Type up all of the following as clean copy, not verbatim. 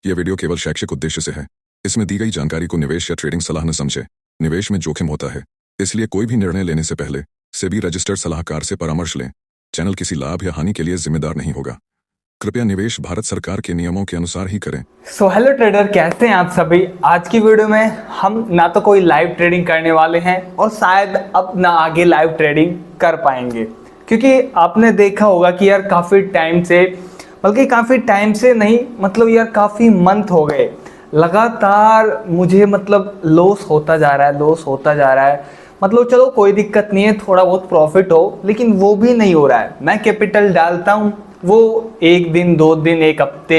यह वीडियो केवल शैक्षिक उद्देश्य से है। इसमें दी गई जानकारी को निवेश या ट्रेडिंग सलाह न समझे। निवेश में जोखिम होता है, इसलिए कोई भी निर्णय लेने से पहले सेबी रजिस्टर्ड सलाहकार से परामर्श लें। चैनल किसी लाभ या हानि के लिए जिम्मेदार नहीं होगा। कृपया निवेश भारत सरकार के नियमों के अनुसार ही करें। हेलो ट्रेडर, कैसे हैं आप सभी। आज की वीडियो में हम ना तो कोई लाइव ट्रेडिंग करने वाले हैं और शायद अब ना आगे लाइव ट्रेडिंग कर पाएंगे, क्योंकि आपने देखा होगा कि यार काफ़ी टाइम से, बल्कि काफ़ी टाइम से नहीं, मतलब यार काफ़ी मंथ हो गए लगातार मुझे लॉस होता जा रहा है। मतलब चलो कोई दिक्कत नहीं है, थोड़ा बहुत प्रॉफिट हो, लेकिन वो भी नहीं हो रहा है। मैं कैपिटल डालता हूँ, वो एक दिन, 2 दिन, एक हफ्ते,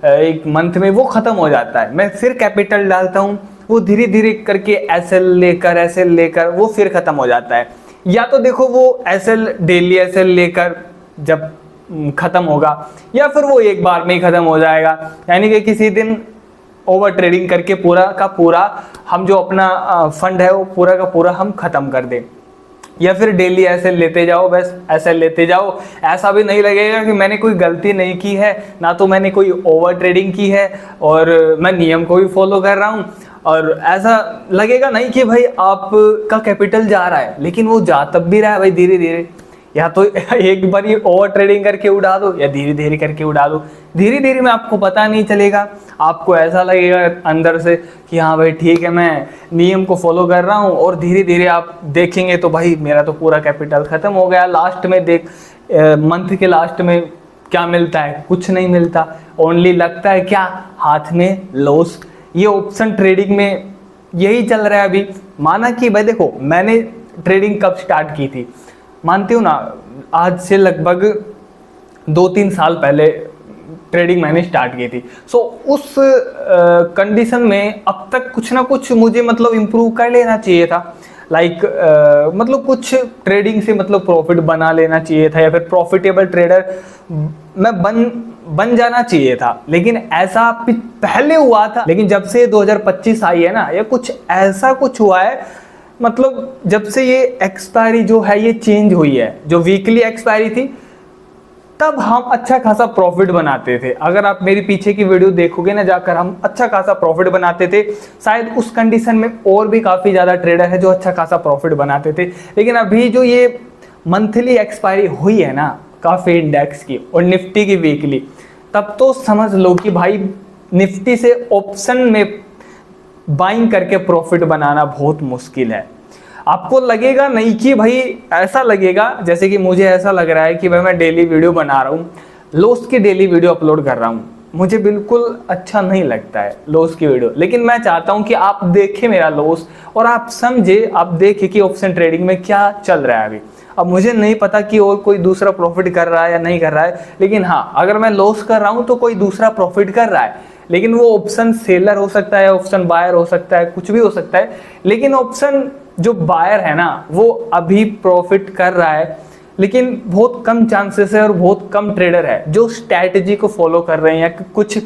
एक मंथ में वो ख़त्म हो जाता है। मैं फिर कैपिटल डालता हूँ, वो धीरे धीरे करके एसएल लेकर वो फिर ख़त्म हो जाता है। या तो देखो वो एसएल, डेली एसएल लेकर जब ख़त्म होगा, या फिर वो एक बार में ही ख़त्म हो जाएगा। यानी कि किसी दिन ओवर ट्रेडिंग करके पूरा का पूरा हम जो अपना फंड है वो पूरा का पूरा हम ख़त्म कर दें। या फिर डेली ऐसे लेते जाओ, बस ऐसे लेते जाओ। ऐसा भी नहीं लगेगा कि मैंने कोई गलती नहीं की है, ना तो मैंने कोई ओवर ट्रेडिंग की है और मैं नियम को भी फॉलो कर रहा हूँ। और ऐसा लगेगा नहीं कि भाई आपका कैपिटल जा रहा है, लेकिन वो जा तब भी रहा है भाई, धीरे धीरे। या तो एक बार ये ओवर ट्रेडिंग करके उड़ा दो, या धीरे धीरे करके उड़ा दो। धीरे धीरे में आपको पता नहीं चलेगा, आपको ऐसा लगेगा अंदर से कि हाँ भाई ठीक है, मैं नियम को फॉलो कर रहा हूँ। और धीरे धीरे आप देखेंगे तो भाई मेरा तो पूरा कैपिटल ख़त्म हो गया। लास्ट में मंथ के लास्ट में क्या मिलता है? कुछ नहीं मिलता। ओनली लगता है क्या? हाथ में लॉस। ये ऑप्शन ट्रेडिंग में यही चल रहा है अभी। माना कि भाई देखो, मैंने ट्रेडिंग कब स्टार्ट की थी, मानते हो ना, आज से लगभग 2-3 साल पहले ट्रेडिंग मैंने स्टार्ट की थी। सो उस कंडीशन में अब तक कुछ ना कुछ मुझे इम्प्रूव कर लेना चाहिए था। कुछ ट्रेडिंग से प्रॉफिट बना लेना चाहिए था, या फिर प्रॉफिटेबल ट्रेडर मैं बन जाना चाहिए था। लेकिन ऐसा पहले हुआ था, लेकिन जब से 2025 आई है ना, ये कुछ ऐसा कुछ हुआ है। जब से ये एक्सपायरी जो है ये चेंज हुई है, जो वीकली एक्सपायरी थी, तब हम अच्छा खासा प्रॉफिट बनाते थे। अगर आप मेरी पीछे की वीडियो देखोगे ना जाकर, हम अच्छा खासा प्रॉफिट बनाते थे। शायद उस कंडीशन में और भी काफ़ी ज़्यादा ट्रेडर है जो अच्छा खासा प्रॉफिट बनाते थे। लेकिन अभी जो ये मंथली एक्सपायरी हुई है ना काफ़ी इंडेक्स की और निफ्टी की वीकली, तब तो समझ लो कि भाई निफ्टी से ऑप्शन में बाइंग करके प्रॉफिट बनाना बहुत मुश्किल है। आपको लगेगा नहीं कि भाई, ऐसा लगेगा जैसे कि मुझे ऐसा लग रहा है कि भाई मैं डेली वीडियो बना रहा हूँ, लॉस की डेली वीडियो अपलोड कर रहा हूँ। मुझे बिल्कुल अच्छा नहीं लगता है लॉस की वीडियो, लेकिन मैं चाहता हूँ कि आप देखें मेरा लॉस और आप समझे, आप देखें कि ऑप्शन ट्रेडिंग में क्या चल रहा है अभी। अब मुझे नहीं पता कि और कोई दूसरा प्रॉफिट कर रहा है या नहीं कर रहा है, लेकिन हाँ, अगर मैं लॉस कर रहा हूँ तो कोई दूसरा प्रॉफिट कर रहा है। लेकिन वो ऑप्शन सेलर हो सकता है, ऑप्शन बायर हो सकता है, कुछ भी हो सकता है। लेकिन ऑप्शन जो बायर है ना, वो अभी प्रॉफिट कर रहा है, लेकिन बहुत कम चांसेस है और बहुत कम ट्रेडर है जो स्ट्रैटेजी को फॉलो कर रहे हैं। कुछ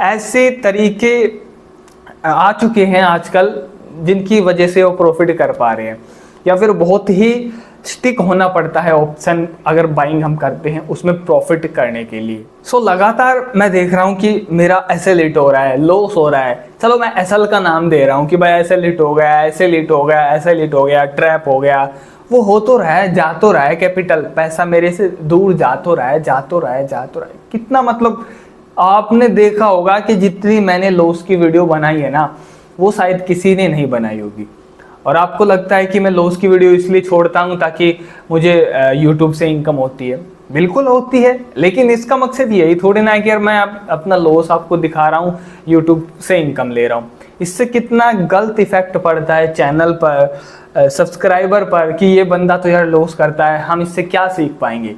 ऐसे तरीके आ चुके हैं आजकल जिनकी वजह से वो प्रॉफिट कर पा रहे हैं, या फिर बहुत ही स्टिक होना पड़ता है ऑप्शन अगर बाइंग हम करते हैं उसमें प्रॉफिट करने के लिए। सो लगातार मैं देख रहा हूँ कि मेरा एसएल हिट हो रहा है, लॉस हो रहा है। चलो मैं एसएल का नाम दे रहा हूँ कि भाई एसएल हिट हो गया, एसएल हिट हो गया, एसएल हिट हो गया, ट्रैप हो गया। वो हो तो रहा है, जा तो रहा है, कैपिटल पैसा मेरे से दूर जा तो रहा है। कितना आपने देखा होगा कि जितनी मैंने लॉस की वीडियो बनाई है ना, वो शायद किसी ने नहीं बनाई होगी। और आपको लगता है कि मैं लॉस की वीडियो इसलिए छोड़ता हूं ताकि मुझे यूट्यूब से इनकम होती है। बिल्कुल होती है, लेकिन इसका मकसद यही थोड़ी ना है कि यार मैं अपना लॉस आपको दिखा रहा हूं, यूट्यूब से इनकम ले रहा हूं। इससे कितना गलत इफेक्ट पड़ता है चैनल पर, सब्सक्राइबर पर, कि ये बंदा तो यार लॉस करता है, हम इससे क्या सीख पाएंगे।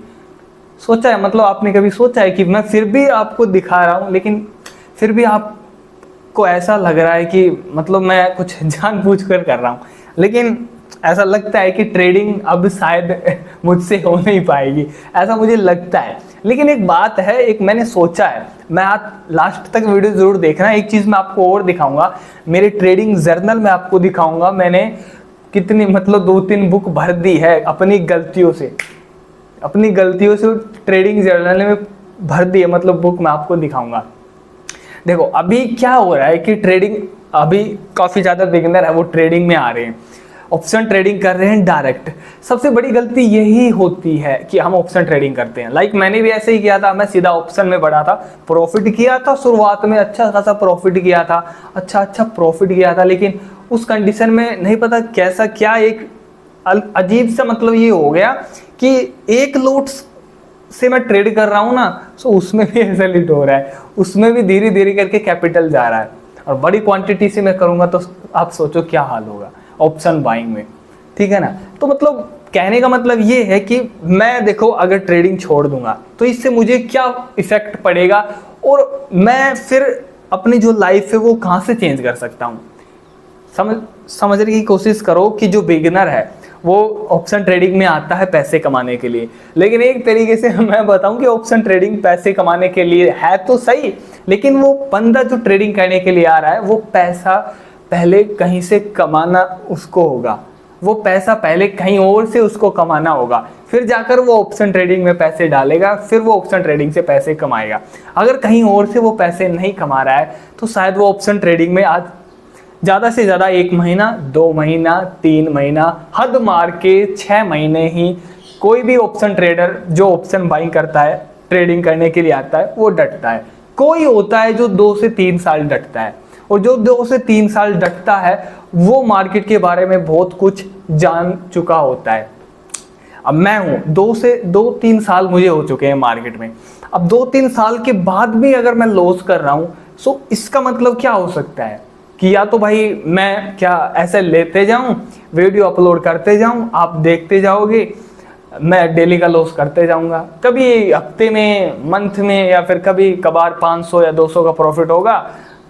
सोचा है, आपने कभी सोचा है कि मैं फिर भी आपको दिखा रहा हूँ, लेकिन फिर भी आपको ऐसा लग रहा है कि मैं कुछ जानबूझकर कर रहा हूँ। लेकिन ऐसा लगता है कि ट्रेडिंग अब शायद मुझसे हो नहीं पाएगी, ऐसा मुझे लगता है। लेकिन एक बात है, एक मैंने सोचा है, मैं आज लास्ट तक वीडियो जरूर देखना। एक चीज़ मैं आपको और दिखाऊंगा, मेरे ट्रेडिंग जर्नल में आपको दिखाऊंगा मैंने कितनी 2-3 बुक भर दी है अपनी गलतियों से ट्रेडिंग जर्नल में भर दी है, बुक मैं आपको दिखाऊंगा। देखो अभी क्या हो रहा है कि ट्रेडिंग, अभी काफ़ी ज़्यादा बिगिनर है वो ट्रेडिंग में आ रहे हैं, ऑप्शन ट्रेडिंग कर रहे हैं डायरेक्ट। सबसे बड़ी गलती यही होती है कि हम ऑप्शन ट्रेडिंग करते हैं। लाइक मैंने भी ऐसे ही किया था, मैं सीधा ऑप्शन में बढ़ा था, प्रॉफिट किया था शुरुआत में, अच्छा खासा प्रॉफिट किया था, अच्छा प्रॉफिट किया था, लेकिन उस कंडीशन में नहीं पता कैसा क्या एक अजीब सा मतलब ये हो गया कि एक लोट से मैं ट्रेड कर रहा हूँ ना, तो उसमें भी ऐसा लिट हो रहा है, उसमें भी धीरे धीरे करके कैपिटल जा रहा है, और बड़ी क्वांटिटी से मैं करूँगा तो आप सोचो क्या हाल होगा ऑप्शन बाइंग में, ठीक है ना। तो मतलब कहने का मतलब ये है कि मैं देखो अगर ट्रेडिंग छोड़ दूंगा तो इससे मुझे क्या इफेक्ट पड़ेगा, और मैं फिर अपनी जो लाइफ है वो कहाँ से चेंज कर सकता हूँ। समझने की कोशिश करो कि जो बिगिनर है वो ऑप्शन ट्रेडिंग में आता है पैसे कमाने के लिए, लेकिन एक तरीके से मैं बताऊं कि ऑप्शन ट्रेडिंग पैसे कमाने के लिए है तो सही, लेकिन वो बंदा जो ट्रेडिंग करने के लिए आ रहा है वो पैसा पहले कहीं से कमाना उसको होगा, वो पैसा पहले कहीं और से उसको कमाना होगा, फिर जाकर वो ऑप्शन ट्रेडिंग में पैसे डालेगा, फिर वो ऑप्शन ट्रेडिंग से पैसे कमाएगा। अगर कहीं और से वो पैसे नहीं कमा रहा है तो शायद वो ऑप्शन ट्रेडिंग में आज ज़्यादा से ज़्यादा 1 महीना, 2 महीना, 3 महीना, हद मार के 6 महीने ही कोई भी ऑप्शन ट्रेडर जो ऑप्शन बाइंग करता है, ट्रेडिंग करने के लिए आता है, वो डटता है। कोई होता है जो 2 से 3 साल डटता है, और जो 2 से 3 साल डटता है वो मार्केट के बारे में बहुत कुछ जान चुका होता है। अब मैं हूँ 2-3 साल मुझे हो चुके हैं मार्केट में, अब 2-3 साल के बाद भी अगर मैं लॉस कर रहा हूँ तो इसका मतलब क्या हो सकता है कि या तो भाई मैं क्या ऐसे लेते जाऊं, वीडियो अपलोड करते जाऊं, आप देखते जाओगे, मैं डेली का लॉस करते जाऊंगा, कभी हफ्ते में, मंथ में, या फिर कभी कभार 500 या 200 का प्रॉफिट होगा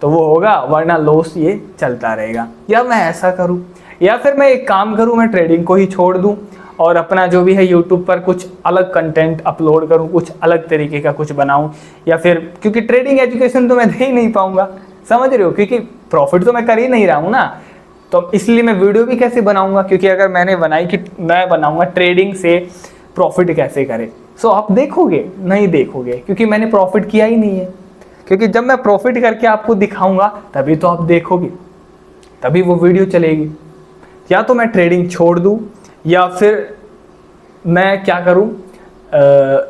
तो वो होगा, वरना लॉस ये चलता रहेगा। या मैं ऐसा करूं, या फिर मैं एक काम करूं, मैं ट्रेडिंग को ही छोड़ दूं और अपना जो भी है यूट्यूब पर कुछ अलग कंटेंट अपलोड करूं, कुछ अलग तरीके का कुछ बनाऊं, या फिर क्योंकि ट्रेडिंग एजुकेशन तो मैं दे ही नहीं पाऊंगा, समझ रहे हो, क्योंकि प्रॉफिट तो मैं कर ही नहीं रहा हूँ ना, तो इसलिए मैं वीडियो भी कैसे बनाऊंगा, क्योंकि अगर मैंने बनाई कि मैं बनाऊंगा ट्रेडिंग से प्रॉफिट कैसे करें, सो आप देखोगे नहीं देखोगे, क्योंकि मैंने प्रॉफिट किया ही नहीं है। क्योंकि जब मैं प्रॉफिट करके आपको दिखाऊंगा तभी तो आप देखोगे, तभी वो वीडियो चलेगी। या तो मैं ट्रेडिंग छोड़ दूँ, या फिर मैं क्या करूँ,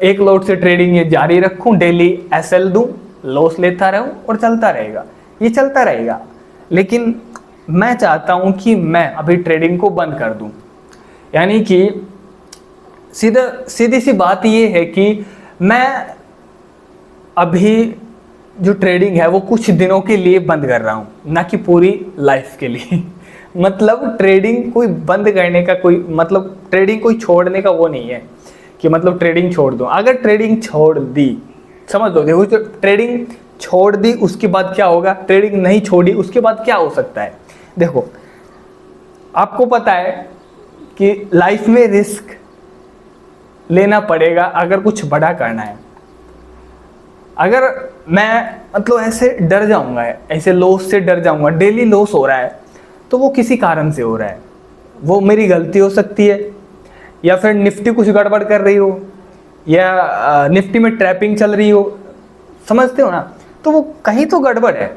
एक लोट से ट्रेडिंग ये जारी रखूँ, डेली एसएल दूँ, लॉस लेता रहूँ और चलता रहेगा, ये चलता रहेगा। लेकिन मैं चाहता हूँ कि मैं अभी ट्रेडिंग को बंद कर दूँ, यानी कि सीधी सी बात ये है कि मैं अभी जो ट्रेडिंग है वो कुछ दिनों के लिए बंद कर रहा हूँ, ना कि पूरी लाइफ के लिए। मतलब ट्रेडिंग कोई बंद करने का कोई मतलब, ट्रेडिंग कोई छोड़ने का वो नहीं है कि मतलब ट्रेडिंग छोड़ दूँ। अगर ट्रेडिंग छोड़ दी, समझ लो, देखो जो ट्रेडिंग छोड़ दी उसके बाद क्या होगा, ट्रेडिंग नहीं छोड़ी उसके बाद क्या हो सकता है। देखो आपको पता है कि लाइफ में रिस्क लेना पड़ेगा अगर कुछ बड़ा करना है। अगर मैं मतलब ऐसे डर जाऊंगा, ऐसे लॉस से डर जाऊंगा, डेली लॉस हो रहा है तो वो किसी कारण से हो रहा है, वो मेरी गलती हो सकती है, या फिर निफ्टी कुछ गड़बड़ कर रही हो, या निफ्टी में ट्रैपिंग चल रही हो, समझते हो ना, तो वो कहीं तो गड़बड़ है।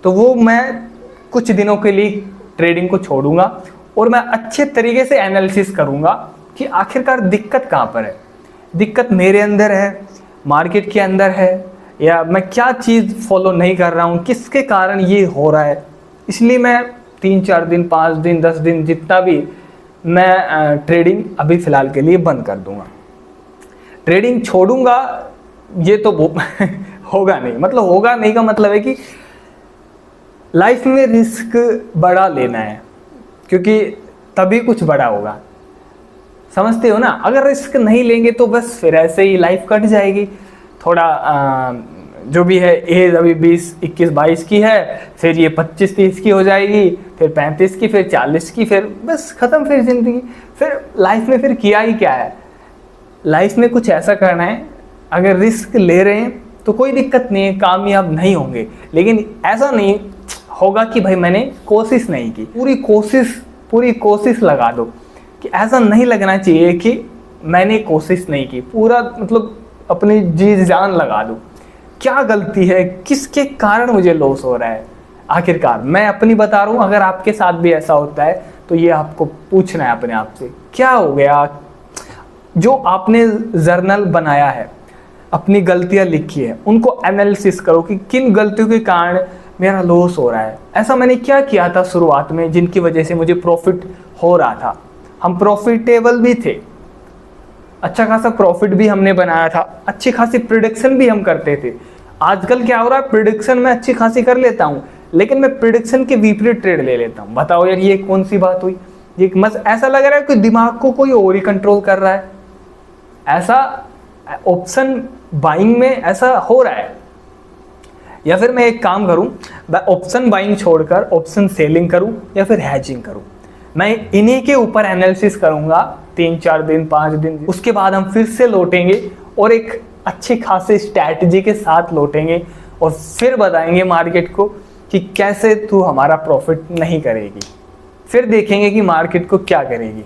तो वो मैं कुछ दिनों के लिए ट्रेडिंग को छोड़ूंगा और मैं अच्छे तरीके से एनालिसिस करूंगा कि आखिरकार दिक्कत कहाँ पर है, दिक्कत मेरे अंदर है, मार्केट के अंदर है, या मैं क्या चीज़ फॉलो नहीं कर रहा हूँ, किसके कारण ये हो रहा है। इसलिए मैं 3-4 दिन, 5 दिन, 10 दिन, जितना भी, मैं ट्रेडिंग अभी फ़िलहाल के लिए बंद कर दूंगा। ट्रेडिंग छोड़ूंगा ये तो होगा नहीं, मतलब होगा नहीं का मतलब है कि लाइफ में रिस्क बड़ा लेना है, क्योंकि तभी कुछ बड़ा होगा, समझते हो ना। अगर रिस्क नहीं लेंगे तो बस फिर ऐसे ही लाइफ कट जाएगी। थोड़ा जो भी है एज अभी 20, 21, 22 की है, फिर ये 25, 30 की हो जाएगी, फिर 35 की, फिर 40 की, फिर बस ख़त्म फिर ज़िंदगी। फिर लाइफ में फिर किया ही क्या है, लाइफ में कुछ ऐसा करना है, अगर रिस्क ले रहे हैं तो कोई दिक्कत नहीं है, कामयाब नहीं होंगे, लेकिन ऐसा नहीं होगा कि भाई मैंने कोशिश नहीं की। पूरी कोशिश लगा दो, कि ऐसा नहीं लगना चाहिए कि मैंने कोशिश नहीं की, पूरा मतलब अपनी जी जान लगा दो क्या गलती है, किसके कारण मुझे लॉस हो रहा है। आखिरकार मैं अपनी बता रहा हूँ, अगर आपके साथ भी ऐसा होता है तो ये आपको पूछना है अपने आप से, क्या हो गया। जो आपने जर्नल बनाया है, अपनी गलतियां लिखी है, उनको एनालिसिस करो कि किन गलतियों के कारण मेरा लॉस हो रहा है। ऐसा मैंने क्या किया था शुरुआत में जिनकी वजह से मुझे प्रॉफिट हो रहा था। हम प्रॉफिटेबल भी थे, अच्छा खासा प्रॉफिट भी हमने बनाया था, अच्छी खासी प्रिडिक्शन भी हम करते थे। आजकल क्या हो रहा है, प्रिडिक्शन मैं अच्छी खासी कर लेता हूँ, लेकिन मैं प्रिडिक्शन के विपरीत ट्रेड ले लेता हूँ। बताओ यार, ये कौन सी बात हुई। ये ऐसा लग रहा है कि दिमाग को कोई और ही कंट्रोल कर रहा है। ऐसा ऑप्शन बाइंग में ऐसा हो रहा है। या फिर मैं एक काम करूं, मैं ऑप्शन बाइंग छोड़कर ऑप्शन सेलिंग करूं या फिर हैजिंग करूं। मैं इन्हीं के ऊपर एनालिसिस करूंगा 3-4 दिन 5 दिन, उसके बाद हम फिर से लौटेंगे और एक अच्छी खासी स्ट्रैटेजी के साथ लौटेंगे और फिर बताएंगे मार्केट को कि कैसे तू हमारा प्रॉफिट नहीं करेगी। फिर देखेंगे कि मार्केट को क्या करेगी।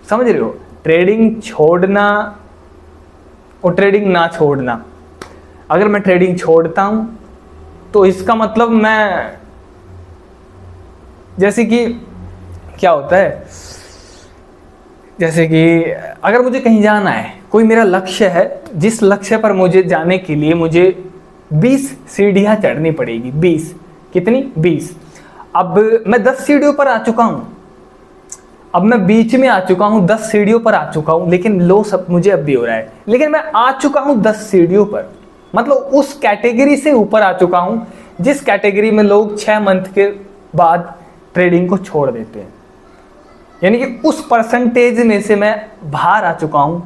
समझ रहे हो, ट्रेडिंग छोड़ना और ट्रेडिंग ना छोड़ना। अगर मैं ट्रेडिंग छोड़ता हूं तो इसका मतलब मैं, जैसे कि क्या होता है, जैसे कि अगर मुझे कहीं जाना है, कोई मेरा लक्ष्य है, जिस लक्ष्य पर मुझे जाने के लिए मुझे 20 सीढ़ियां चढ़नी पड़ेगी। 20 कितनी? 20। अब मैं 10 सीढ़ियों पर आ चुका हूं, अब मैं बीच में आ चुका हूं, 10 सीढ़ियों पर आ चुका हूं, लेकिन लॉस अब मुझे अब भी हो रहा है। लेकिन मैं आ चुका हूं 10 सीढ़ियों पर, मतलब उस कैटेगरी से ऊपर आ चुका हूं जिस कैटेगरी में लोग 6 मंथ के बाद ट्रेडिंग को छोड़ देते हैं। यानी कि उस परसेंटेज में से मैं बाहर आ चुका हूं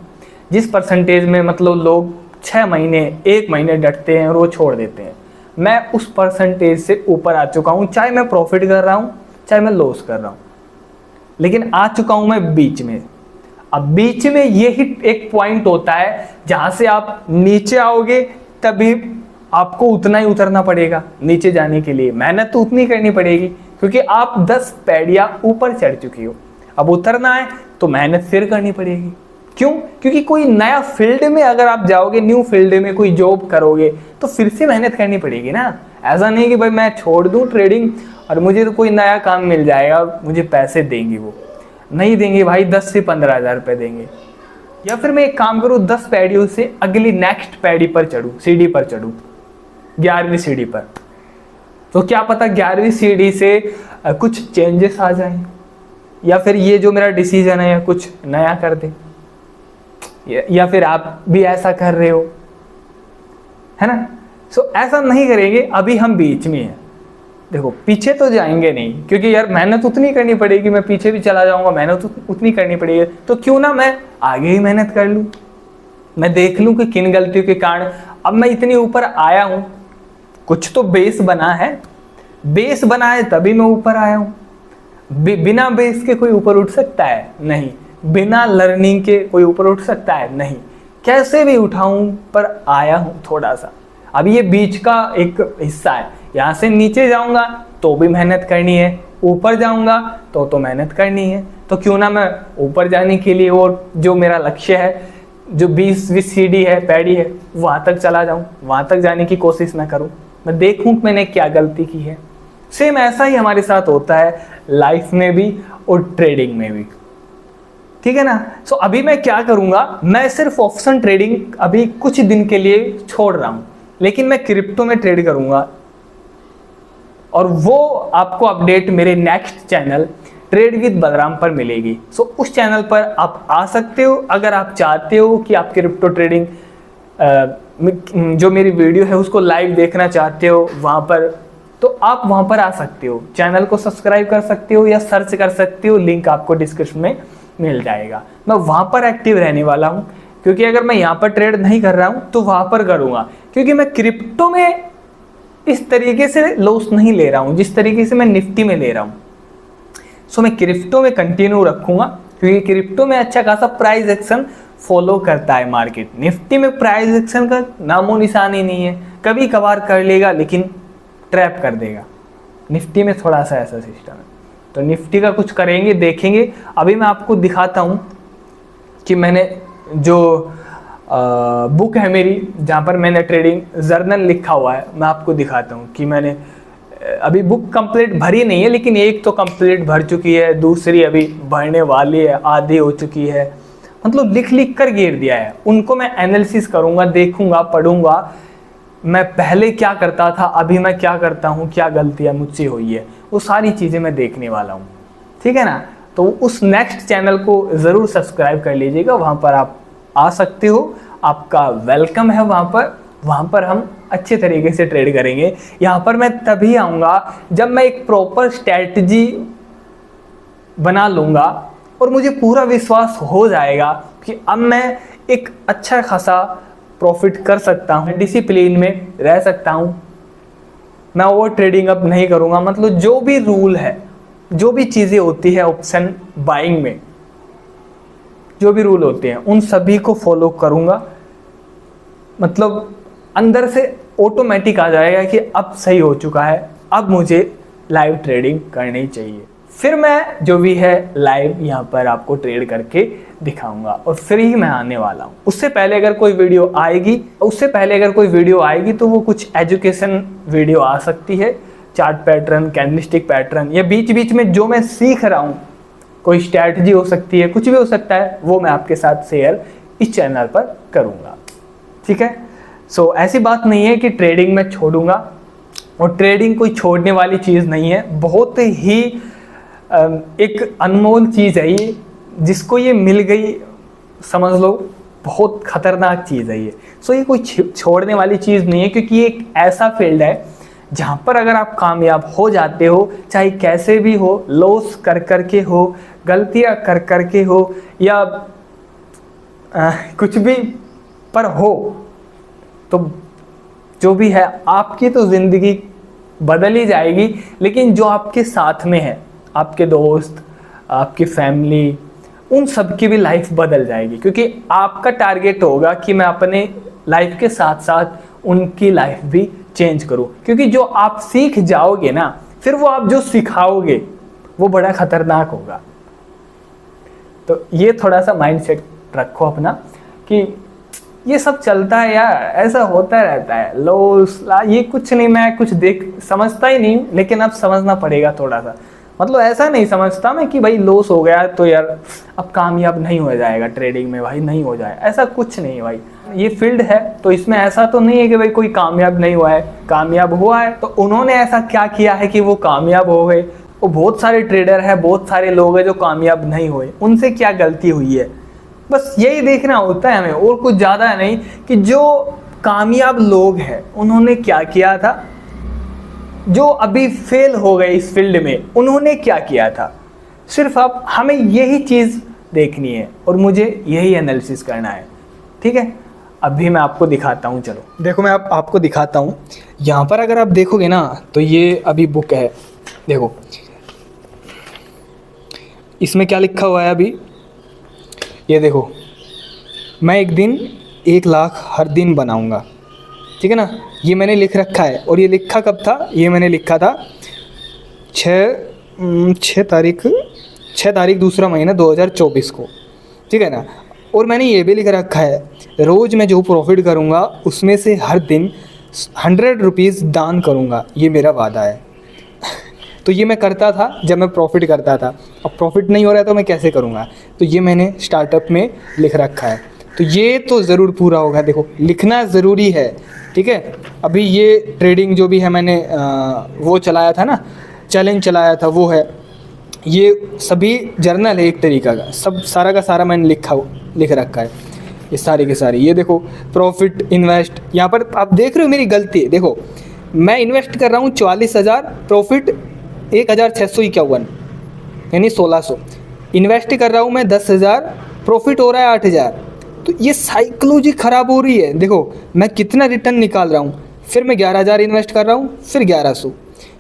जिस परसेंटेज में मतलब लोग 6 महीने 1 महीने डटते हैं और वो छोड़ देते हैं। मैं उस परसेंटेज से ऊपर आ चुका हूं, चाहे मैं प्रॉफिट कर रहा हूं चाहे मैं लॉस कर रहा हूं, लेकिन आ चुका हूं मैं बीच में। अब बीच में यही एक पॉइंट होता है जहां से आप नीचे आओगे, तभी आपको उतना ही उतरना पड़ेगा। नीचे जाने के लिए मेहनत तो उतनी करनी पड़ेगी, क्योंकि आप 10 पैड़ियां ऊपर चढ़ चुकी हो। अब उतरना है तो मेहनत फिर करनी पड़ेगी। क्यों? क्योंकि कोई नया फील्ड में अगर आप जाओगे, न्यू फील्ड में कोई जॉब करोगे, तो फिर से मेहनत करनी पड़ेगी ना। ऐसा नहीं कि भाई मैं छोड़ दूं ट्रेडिंग और मुझे तो कोई नया काम मिल जाएगा और मुझे पैसे देंगे, वो नहीं देंगे भाई। 10 से 15 हज़ार रुपये देंगे। या फिर मैं एक काम करूँ, 10 पैड़ियों से अगली नेक्स्ट पैड़ी पर चढ़ूँ, सीढ़ी पर चढ़ूँ, 11वीं सीढ़ी पर। तो क्या पता 11वीं सीढ़ी से कुछ चेंजेस आ जाएं, या फिर ये जो मेरा डिसीजन है कुछ नया कर दे, या फिर आप भी ऐसा कर रहे हो, है ना। सो ऐसा नहीं करेंगे। अभी हम बीच में हैं, देखो पीछे तो जाएंगे नहीं, क्योंकि यार मेहनत उतनी करनी पड़ेगी। मैं पीछे भी चला जाऊंगा, मेहनत उतनी करनी पड़ेगी, तो क्यों ना मैं आगे ही मेहनत कर लूं। मैं देख लूं कि किन गलतियों के कारण अब मैं इतनी ऊपर आया हूं। कुछ तो बेस बना है, बेस बना है तभी मैं ऊपर आया हूं। बिना बेस के कोई ऊपर उठ सकता है? नहीं। बिना लर्निंग के कोई ऊपर उठ सकता है? नहीं। कैसे भी उठाऊं पर आया हूं थोड़ा सा। अब ये बीच का एक हिस्सा है, यहाँ से नीचे जाऊंगा तो भी मेहनत करनी है, ऊपर जाऊंगा तो मेहनत करनी है। तो क्यों ना मैं ऊपर जाने के लिए और जो मेरा लक्ष्य है, जो 20वीं सीढ़ी है, पैड़ी है, वहां तक चला जाऊं, वहां तक जाने की कोशिश मैं करूं, मैं देखूं कि मैंने क्या गलती की है। सेम ऐसा ही हमारे साथ होता है लाइफ में भी और ट्रेडिंग में भी, ठीक है ना। सो अभी मैं क्या करूंगा, मैं सिर्फ ऑप्शन ट्रेडिंग अभी कुछ दिन के लिए छोड़ रहा हूं, लेकिन मैं क्रिप्टो में ट्रेड करूंगा, और वो आपको अपडेट मेरे next channel trade with Balram पर मिलेगी। सो उस चैनल पर आप आ सकते हो अगर आप चाहते हो कि आप क्रिप्टो ट्रेडिंग जो मेरी वीडियो है उसको लाइव देखना चाहते हो वहाँ पर, तो आप वहाँ पर आ सकते हो। चैनल को सब्सक्राइब कर सकते हो या सर्च कर सकते हो, लिंक आपको डिस्क्रिप्शन में मिल जाएगा। मैं वहाँ पर एक्टिव रहने वाला हूँ, क्योंकि अगर मैं यहाँ पर ट्रेड नहीं कर रहा हूँ तो वहाँ पर करूँगा, क्योंकि मैं क्रिप्टो में इस तरीके से लॉस नहीं ले रहा हूँ जिस तरीके से मैं निफ्टी में ले रहा हूँ। सो मैं क्रिप्टो में कंटिन्यू रखूँगा, क्योंकि क्रिप्टो में अच्छा खासा प्राइस एक्शन फॉलो करता है मार्केट। निफ्टी में प्राइस एक्शन का नामो निशान ही नहीं है, कभी कभार कर लेगा लेकिन ट्रैप कर देगा। निफ्टी में थोड़ा सा ऐसा सिस्टम है, तो निफ्टी का कुछ करेंगे, देखेंगे। अभी मैं आपको दिखाता हूँ कि मैंने जो बुक है मेरी जहाँ पर मैंने ट्रेडिंग जर्नल लिखा हुआ है। मैं आपको दिखाता हूँ कि मैंने अभी बुक कंप्लीट भरी नहीं है, लेकिन एक तो कंप्लीट भर चुकी है, दूसरी अभी भरने वाली है, आधी हो चुकी है। मतलब लिख लिख कर गिर दिया है। उनको मैं एनालिसिस करूँगा, देखूँगा, पढ़ूँगा, मैं पहले क्या करता था, अभी मैं क्या करता हूँ, क्या गलतियाँ मुझसे हुई है, वो सारी चीज़ें मैं देखने वाला हूँ। ठीक है ना। तो उस नेक्स्ट चैनल को ज़रूर सब्सक्राइब कर लीजिएगा, वहाँ पर आप आ सकते हो, आपका वेलकम है वहाँ पर हम अच्छे तरीके से ट्रेड करेंगे। यहाँ पर मैं तभी आऊँगा जब मैं एक प्रॉपर स्ट्रैटेजी बना लूँगा और मुझे पूरा विश्वास हो जाएगा कि अब मैं एक अच्छा खासा प्रॉफिट कर सकता हूँ, डिसिप्लिन में रह सकता हूँ, मैं ओवर ट्रेडिंग अब नहीं करूँगा। मतलब जो भी रूल है, जो भी चीज़ें होती है ऑप्शन बाइंग में, जो भी रूल होते हैं उन सभी को फॉलो करूँगा। मतलब अंदर से ऑटोमेटिक आ जाएगा कि अब सही हो चुका है, अब मुझे लाइव ट्रेडिंग करनी चाहिए। फिर मैं जो भी है लाइव यहाँ पर आपको ट्रेड करके दिखाऊंगा और फिर ही मैं आने वाला हूँ। उससे पहले अगर कोई वीडियो आएगी तो वो कुछ एजुकेशन वीडियो आ सकती है, चार्ट पैटर्न, कैंडलस्टिक पैटर्न, या बीच बीच में जो मैं सीख रहा हूँ, कोई स्ट्रैटेजी हो सकती है, कुछ भी हो सकता है, वो मैं आपके साथ शेयर इस चैनल पर करूँगा। ठीक है। सो ऐसी बात नहीं है कि ट्रेडिंग में छोड़ूंगा, और ट्रेडिंग कोई छोड़ने वाली चीज़ नहीं है। बहुत ही एक अनमोल चीज़ है ये, जिसको ये मिल गई समझ लो बहुत खतरनाक चीज़ है ये। सो ये कोई छोड़ने वाली चीज़ नहीं है, क्योंकि ये एक ऐसा फील्ड है जहाँ पर अगर आप कामयाब हो जाते हो, चाहे कैसे भी हो, लॉस कर कर के हो, गलतियाँ कर कर के हो, या कुछ भी पर हो, तो जो भी है आपकी तो ज़िंदगी बदल ही जाएगी। लेकिन जो आपके साथ में है, आपके दोस्त, आपकी फैमिली, उन सब की भी लाइफ बदल जाएगी, क्योंकि आपका टारगेट होगा कि मैं अपने लाइफ के साथ साथ उनकी लाइफ भी चेंज करूं। क्योंकि जो आप सीख जाओगे ना, फिर वो आप जो सिखाओगे वो बड़ा खतरनाक होगा। तो ये थोड़ा सा माइंडसेट रखो अपना कि ये सब चलता है यार, ऐसा होता रहता है, लॉस ये कुछ नहीं, मैं कुछ समझता ही नहीं, लेकिन अब समझना पड़ेगा थोड़ा सा। मतलब ऐसा नहीं समझता मैं कि भाई लॉस हो गया तो यार अब कामयाब नहीं हो जाएगा ट्रेडिंग में, भाई नहीं हो जाए, ऐसा कुछ नहीं भाई। ये फील्ड है तो इसमें ऐसा तो नहीं है कि भाई कोई कामयाब नहीं हुआ है, कामयाब हुआ है तो उन्होंने ऐसा क्या किया है कि वो कामयाब हो गए। वो बहुत सारे ट्रेडर हैं, बहुत सारे लोग हैं जो कामयाब नहीं हुए, उनसे क्या गलती हुई है, बस यही देखना होता है हमें, और कुछ ज़्यादा नहीं कि जो कामयाब लोग हैं उन्होंने क्या किया था, जो अभी फेल हो गए इस फील्ड में उन्होंने क्या किया था। सिर्फ अब हमें यही चीज़ देखनी है और मुझे यही एनालिसिस करना है। ठीक है। अभी मैं आपको दिखाता हूँ, चलो देखो मैं आपको दिखाता हूँ। यहाँ पर अगर आप देखोगे ना तो ये अभी बुक है, देखो इसमें क्या लिखा हुआ है अभी, ये देखो, मैं एक दिन 1 लाख हर दिन बनाऊंगा। ठीक है ना, ये मैंने लिख रखा है। और ये लिखा कब था, ये मैंने लिखा था 6 तारीख दूसरा महीना 2024 को। ठीक है ना। और मैंने ये भी लिख रखा है, रोज़ मैं जो प्रॉफिट करूँगा उसमें से हर दिन 100 रुपीज़ दान करूँगा, ये मेरा वादा है। तो ये मैं करता था जब मैं प्रॉफिट करता था, अब प्रॉफिट नहीं हो रहा है तो मैं कैसे करूँगा, तो ये मैंने स्टार्टअप में लिख रखा है। तो ये तो ज़रूर पूरा होगा, देखो लिखना ज़रूरी है। ठीक है। अभी ये ट्रेडिंग जो भी है मैंने वो चलाया था ना, चैलेंज चलाया था, वो है, ये सभी जर्नल है एक तरीका का, सब सारा का सारा मैंने लिख रखा है, ये सारी के सारी। ये देखो प्रॉफिट, इन्वेस्ट, यहाँ पर आप देख रहे हो मेरी गलती है, देखो मैं इन्वेस्ट कर रहा हूँ 44,000, प्रॉफिट 1,651 यानी 1,600, इन्वेस्ट कर रहा हूँ मैं 10,000, प्रॉफिट हो रहा है 8,000। तो ये साइकोलॉजी ख़राब हो रही है। देखो मैं कितना रिटर्न निकाल रहा हूँ, फिर मैं 11,000 इन्वेस्ट कर रहा हूँ, फिर 1,100,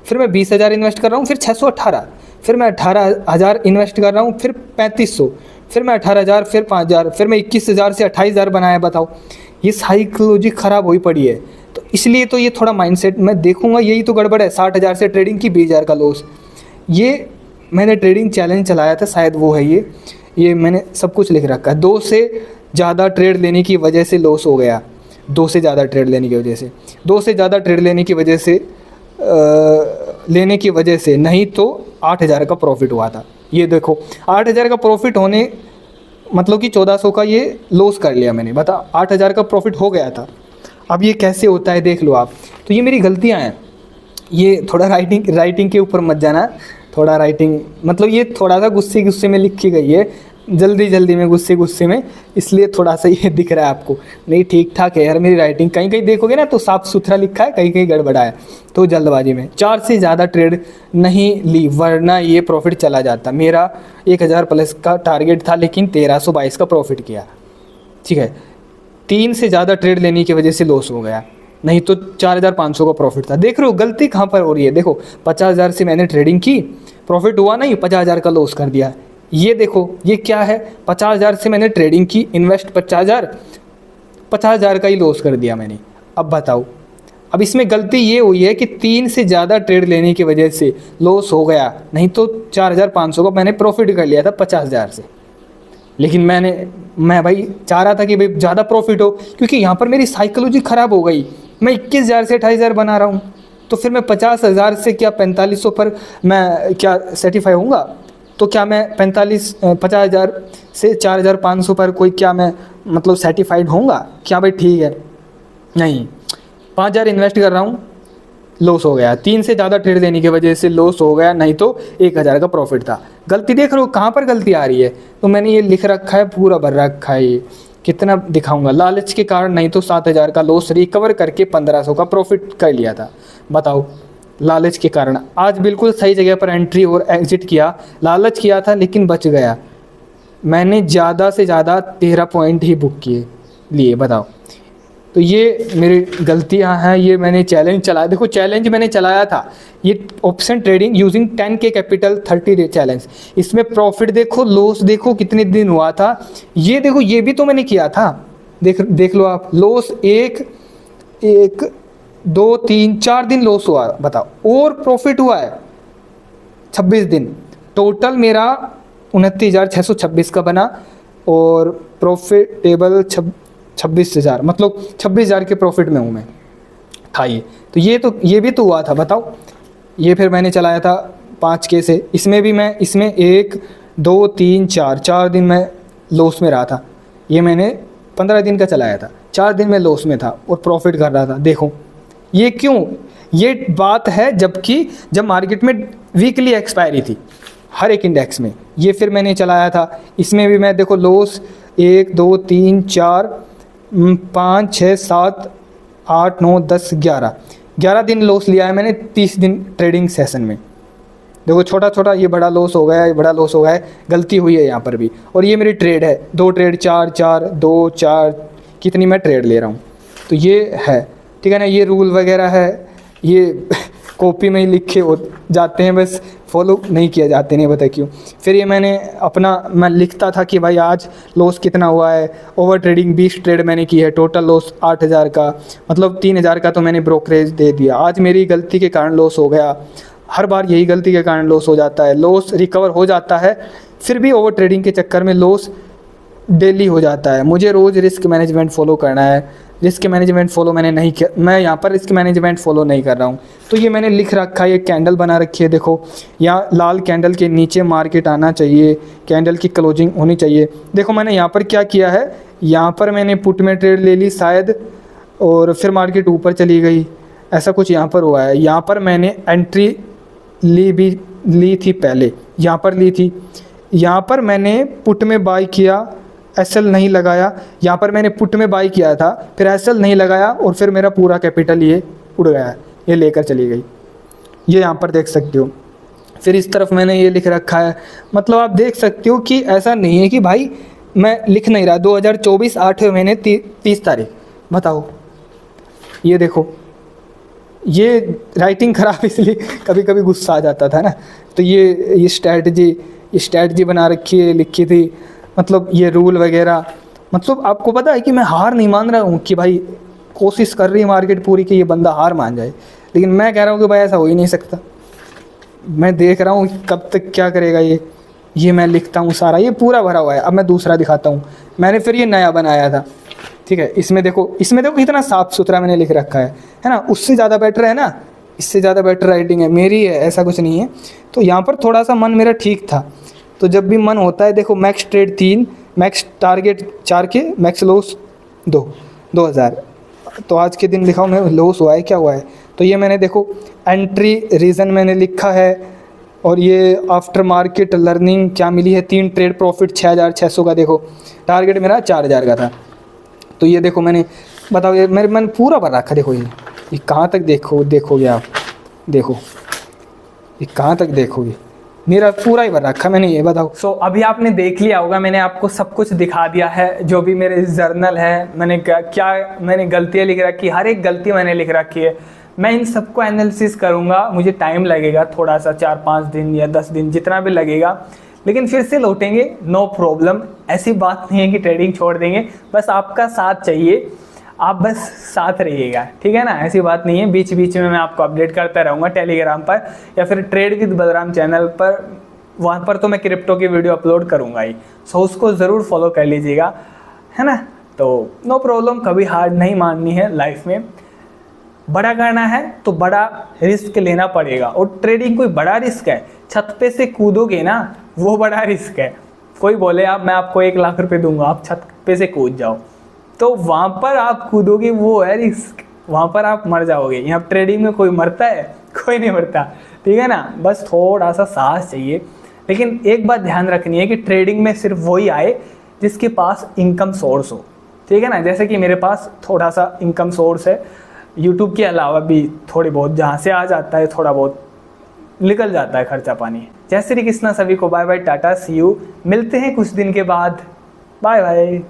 फिर मैं 20,000 इन्वेस्ट कर रहा हूँ, फिर 618, फिर मैं 18,000 इन्वेस्ट कर रहा हूँ, फिर 3,500, फिर मैं 18,000, फिर 5,000, फिर मैं 21,000 से 28,000 बनाया। बताओ, ये साइकोलॉजी ख़राब हुई पड़ी है। तो इसलिए तो ये थोड़ा माइंडसेट मैं देखूंगा, यही तो गड़बड़ है। 60,000 से ट्रेडिंग की, 20,000 का लॉस। ये मैंने ट्रेडिंग चैलेंज चलाया था शायद, वो है ये मैंने सब कुछ लिख रखा है। 2 से ज़्यादा ट्रेड लेने की वजह से लॉस हो गया, 2 से ज़्यादा ट्रेड लेने की वजह से, 2 से ज़्यादा ट्रेड लेने की वजह से नहीं तो 8,000 का प्रॉफिट हुआ था। ये देखो 8,000 का प्रॉफिट होने मतलब कि 1400 का ये लॉस कर लिया मैंने, बता 8,000 का प्रॉफिट हो गया था। अब ये कैसे होता है देख लो आप। तो ये मेरी गलतियाँ हैं, ये थोड़ा राइटिंग के ऊपर मत जाना, थोड़ा राइटिंग मतलब ये थोड़ा सा गुस्से में लिखी गई है, जल्दी में गुस्से में, इसलिए थोड़ा सा ये दिख रहा है आपको। नहीं ठीक ठाक है यार मेरी राइटिंग, कहीं देखोगे ना तो साफ़ सुथरा लिखा है, कहीं गड़बड़ा है, तो जल्दबाजी में 4 से ज़्यादा ट्रेड नहीं ली वरना ये प्रॉफिट चला जाता। मेरा 1,000 प्लस का टारगेट था लेकिन 1322 का प्रॉफिट किया, ठीक है। 3 से ज़्यादा ट्रेड लेने की वजह से लॉस हो गया, नहीं तो 4,500 का प्रॉफिट था। देख रहे हो गलती कहाँ पर हो रही है, देखो 50,000 से मैंने ट्रेडिंग की, प्रॉफिट हुआ नहीं, 50,000 का लॉस कर दिया। ये देखो ये क्या है, 50,000 से मैंने ट्रेडिंग की, इन्वेस्ट 50,000 का ही लॉस कर दिया मैंने। अब बताओ, अब इसमें गलती ये हुई है कि 3 से ज़्यादा ट्रेड लेने की वजह से लॉस हो गया, नहीं तो 4,500 का मैंने प्रॉफिट कर लिया था 50,000 से। लेकिन मैं भाई चाह रहा था कि भाई ज़्यादा प्रॉफिट हो, क्योंकि यहाँ पर मेरी साइकोलॉजी ख़राब हो गई। मैं 21,000 से 28,000 बना रहा हूँ, तो फिर मैं 50,000 से क्या 4500 पर मैं क्या सेटिफाई होऊंगा? तो क्या मैं 50,000 से 4,500 पर कोई क्या मैं मतलब सेटिफाइड होऊंगा क्या? भाई ठीक है, नहीं, 5,000 इन्वेस्ट कर रहा हूँ, लॉस हो गया। 3 से ज़्यादा ट्रेड देने की वजह से लॉस हो गया, नहीं तो 1,000 का प्रॉफिट था। गलती देख रहे हो कहाँ पर गलती आ रही है, तो मैंने ये लिख रखा है, पूरा भर रखा है। ये कितना दिखाऊंगा, लालच के कारण नहीं तो 7,000 का लॉस रिकवर करके 1,500 का प्रॉफिट कर लिया था। बताओ, लालच के कारण आज बिल्कुल सही जगह पर एंट्री और एग्जिट किया, लालच किया था लेकिन बच गया। मैंने ज़्यादा से ज़्यादा 13 पॉइंट ही बुक किए लिए, बताओ। तो ये मेरी गलतियां हैं। ये मैंने चैलेंज चलाया, देखो चैलेंज मैंने चलाया था, ये option trading using 10K capital 30 day challenge. इसमें प्रॉफिट देखो, लॉस देखो कितने दिन हुआ था, ये देखो, ये भी तो मैंने किया था। देख लो आप, लॉस 1 2 3 4 दिन लॉस हुआ, बताओ, और प्रॉफिट हुआ है 26 दिन। टोटल मेरा 29,626 का बना और प्रॉफिटेबल 26,000, मतलब 26,000 के प्रॉफिट में हूँ मैं। खाइए, तो ये भी तो हुआ था, बताओ। ये फिर मैंने चलाया था 5K से, इसमें 1 2 3 4 दिन मैं लॉस में रहा था। ये मैंने 15 दिन का चलाया था, 4 दिन में लॉस में था और प्रॉफिट कर रहा था। देखो ये क्यों, ये बात है जब मार्केट में वीकली एक्सपायरी थी हर एक इंडेक्स में। ये फिर मैंने चलाया था, इसमें भी मैं देखो लॉस 1 2 3 4 5 6 7 8 9 10 11 दिन लॉस लिया है मैंने 30 दिन ट्रेडिंग सेशन में। देखो छोटा ये बड़ा लॉस हो गया है, बड़ा लॉस हो गया है, गलती हुई है यहाँ पर भी। और ये मेरी ट्रेड है, 2 ट्रेड 4 2 4 कितनी मैं ट्रेड ले रहा हूँ, तो ये है, ठीक है ना। ये रूल वगैरह है, ये कॉपी में ही लिखे हो जाते हैं, बस फॉलो नहीं किया जाते, नहीं पता क्यों। फिर ये मैं लिखता था कि भाई आज लॉस कितना हुआ है, ओवर ट्रेडिंग 20 ट्रेड मैंने की है, टोटल लॉस 8,000 का, मतलब 3,000 का तो मैंने ब्रोकरेज दे दिया। आज मेरी गलती के कारण लॉस हो गया, हर बार यही गलती के कारण लॉस हो जाता है। लॉस रिकवर हो जाता है, फिर भी ओवर ट्रेडिंग के चक्कर में लॉस डेली हो जाता है। मुझे रोज़ रिस्क मैनेजमेंट फॉलो करना है, रिस्क मैनेजमेंट फॉलो मैंने नहीं किया, मैं यहाँ पर रिस्क मैनेजमेंट फॉलो नहीं कर रहा हूँ। तो ये मैंने लिख रखा है, ये कैंडल बना रखी है, देखो यहाँ लाल कैंडल के नीचे मार्केट आना चाहिए, कैंडल की क्लोजिंग होनी चाहिए। देखो मैंने यहाँ पर क्या किया है, यहाँ पर मैंने पुट में ट्रेड ले ली शायद, और फिर मार्केट ऊपर चली गई, ऐसा कुछ यहाँ पर हुआ है। यहाँ पर मैंने एंट्री ली थी पहले, यहाँ पर ली थी, यहाँ पर मैंने पुट में बाई किया, एसएल नहीं लगाया, यहाँ पर मैंने पुट में बाई किया था, फिर एसएल नहीं लगाया और फिर मेरा पूरा कैपिटल ये उड़ गया, ये लेकर चली गई, ये यहाँ पर देख सकते हो। फिर इस तरफ मैंने ये लिख रखा है, मतलब आप देख सकते हो कि ऐसा नहीं है कि भाई मैं लिख नहीं रहा। 2024 8वें महीने 30 तारीख, बताओ, ये देखो, ये राइटिंग ख़राब इसलिए कभी कभी गुस्सा आ जाता था ना। तो ये स्ट्रैटेजी बना रखी है, लिखी थी, मतलब ये रूल वगैरह। मतलब आपको पता है कि मैं हार नहीं मान रहा हूँ कि भाई कोशिश कर रही है मार्केट पूरी कि ये बंदा हार मान जाए, लेकिन मैं कह रहा हूँ कि भाई ऐसा हो ही नहीं सकता। मैं देख रहा हूँ कब तक क्या करेगा ये ये मैं लिखता हूँ सारा, ये पूरा भरा हुआ है। अब मैं दूसरा दिखाता हूँ, मैंने फिर ये नया बनाया था, ठीक है। इसमें देखो कितना साफ़ सुथरा मैंने लिख रखा है ना। उससे ज़्यादा बेटर है ना, इससे ज़्यादा बेटर राइटिंग है मेरी है, ऐसा कुछ नहीं है। तो यहाँ पर थोड़ा सा मन मेरा ठीक था। तो जब भी मन होता है, देखो मैक्स ट्रेड 3, मैक्स टारगेट 4 के, मैक्स लॉस 2000। तो आज के दिन लिखा हूँ मैं, लॉस हुआ है, क्या हुआ है। तो ये मैंने देखो एंट्री रीज़न मैंने लिखा है, और ये आफ्टर मार्केट लर्निंग क्या मिली है, 3 ट्रेड प्रॉफिट 6600 का। देखो टारगेट मेरा 4000 का था। तो ये देखो मैंने, बताओ ये मैंने पूरा भर रखा। देखो ये कहाँ तक देखोगे आप, देखो ये कहाँ तक देखोगे, मेरा पूरा ही भर रखा मैंने, ये बताओ। सो अभी आपने देख लिया होगा, मैंने आपको सब कुछ दिखा दिया है, जो भी मेरे जर्नल है, मैंने क्या मैंने गलतियाँ लिख रखी, हर एक गलती मैंने लिख रखी है। मैं इन सबको एनालिसिस करूँगा, मुझे टाइम लगेगा थोड़ा सा, 4-5 दिन या 10 दिन, जितना भी लगेगा, लेकिन फिर से लौटेंगे, नो प्रॉब्लम। ऐसी बात नहीं है कि ट्रेडिंग छोड़ देंगे, बस आपका साथ चाहिए, आप बस साथ रहिएगा, ठीक है ना। ऐसी बात नहीं है, बीच बीच में मैं आपको अपडेट करता रहूँगा टेलीग्राम पर या फिर ट्रेड विद बलराम चैनल पर, वहाँ पर तो मैं क्रिप्टो की वीडियो अपलोड करूँगा ही। सो उसको ज़रूर फॉलो कर लीजिएगा, है ना। तो नो प्रॉब्लम, कभी हार नहीं माननी है लाइफ में। बड़ा करना है तो बड़ा रिस्क लेना पड़ेगा, और ट्रेडिंग कोई बड़ा रिस्क है। छत पे से कूदोगे ना, वो बड़ा रिस्क है। कोई बोले आप मैं आपको 1 लाख रुपए दूंगा, आप छत पे से कूद जाओ, तो वहाँ पर आप कूदोगे, वो है रिस्क, वहाँ पर आप मर जाओगे। यहाँ ट्रेडिंग में कोई मरता है? कोई नहीं मरता, ठीक है ना। बस थोड़ा सा साहस चाहिए। लेकिन एक बात ध्यान रखनी है कि ट्रेडिंग में सिर्फ वही आए जिसके पास इनकम सोर्स हो, ठीक है ना। जैसे कि मेरे पास थोड़ा सा इनकम सोर्स है, यूट्यूब के अलावा भी थोड़ी बहुत, जहाँ से आ जाता है थोड़ा बहुत निकल जाता है खर्चा पानी। जय श्री कृष्णा सभी को, bye bye, tata, see you. मिलते हैं कुछ दिन के बाद, बाय बाय।